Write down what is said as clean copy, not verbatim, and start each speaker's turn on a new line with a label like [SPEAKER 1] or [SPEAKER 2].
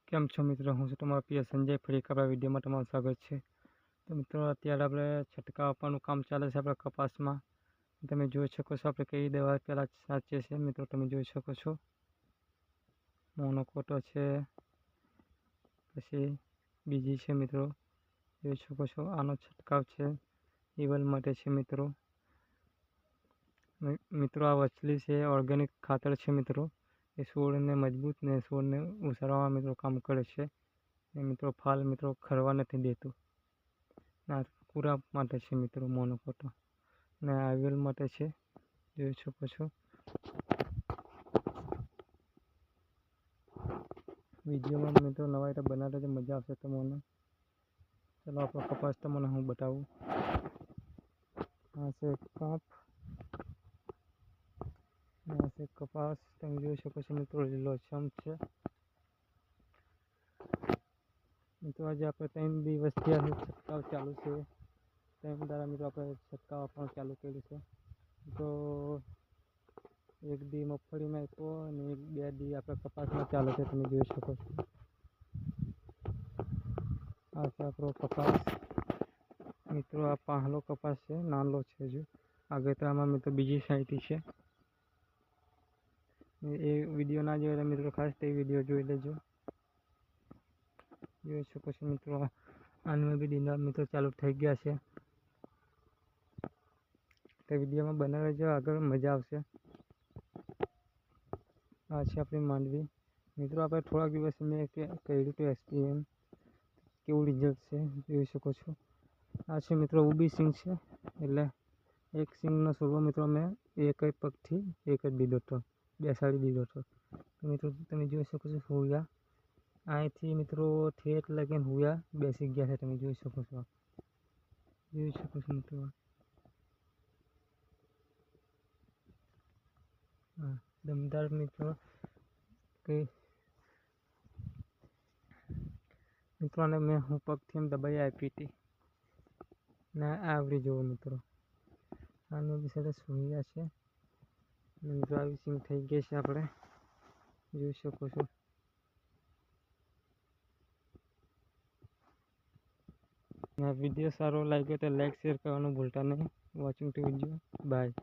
[SPEAKER 1] કેમ છો મિત્રો? હું છું તમારો પ્રિય સંજય. ફરી એક આપણા વિડીયોમાં તમારું સ્વાગત છે. તો મિત્રો અત્યારે આપણે છંટકાવ આપવાનું કામ ચાલે છે આપણા કપાસમાં. તમે જોઈ શકો છો આપણે કઈ દવા પહેલાં સાચીએ છીએ મિત્રો. તમે જોઈ શકો છો મોનોકોટો છે, પછી બીજી છે મિત્રો, જોઈ શકો છો. આનો છંટકાવ છે ઈવલ માટે છે મિત્રો. મિત્રો આ વચલી છે, ઓર્ગેનિક ખાતર છે મિત્રો. એ છોડને મજબૂત ને છોડને ઉછાળવામાં મિત્રો કામ કરે છે. એ મિત્રો ફાલ મિત્રો ખરવા નથી દેતું. આ પૂરા માટે છે મિત્રો મોનોકોટો, ને આવેલ માટે છે, જોઈ શકો છો. વિડીયોમાં મિત્રો નવા એટલે બનાવતા તો મજા આવશે તમને. ચલો આપણો કપાસ તમને હું બતાવું. આ છે કાપ, આ છે કપાસ. તમે જોઈ શકો છો મિત્રો લીલોછમ છે. મિત્રો આજે આપણે 3 દિવસથી આ છંટકાવ ચાલુ છે. 3 દાડા મિત્રો આપણે છંટકાવ આપવાનું ચાલુ કર્યું છે. તો એક દી મગફળીમાં આપ્યો અને 1-2 દી આપણે કપાસમાં ચાલે છે. તમે જોઈ શકો છો. આ છે આપણો કપાસ મિત્રો. આ પહેલો કપાસ છે, નાનો છે હજુ. આગળમાં મિત્રો બીજી સાઈડ છે. એ વિડીયો ના જોયો મિત્રો ખાસ તે વિડીયો જોઈ લેજો. જોઈ શકો છો મિત્રો આનમાં બી ડીંડા મિત્રો ચાલુ થઈ ગયા છે. તે વિડીયોમાં બનાવી જો, આગળ મજા આવશે. આ છે આપણી માંડવી મિત્રો. આપણે થોડાક દિવસ મેં કર્યું હતું એસપીએમ, કેવું રિઝલ્ટ છે જોઈ શકો છો. આ છે મિત્રો ઊભી સિંગ છે, એટલે એક સિંગનો છોડવો મિત્રો મેં એક જ પગથી એક જ દીધો હતો, બેસાડી દીધો હતો. મિત્રો તમે જોઈ શકો છો હોયા અહીંથી મિત્રો ઠેઠ લગીને હોયા બેસી ગયા છે. તમે જોઈ શકો છો, જોઈ શકો છો મિત્રો. હા દમદાર મિત્રો. કઈ મિત્રોને મેં હું પગથી એમ દબાઈ આપી હતી ને આવરી જુઓ મિત્રો. આનું બી સરસ હોયા છે મિત્રો. આવી સિંગ થઈ ગઈ છે આપણે જોઈ શકો છો. વિડીયો સારો લાગ્યો તો લાઈક શેર કરવાનું ભૂલતા નહીં. Watching to video. બાય.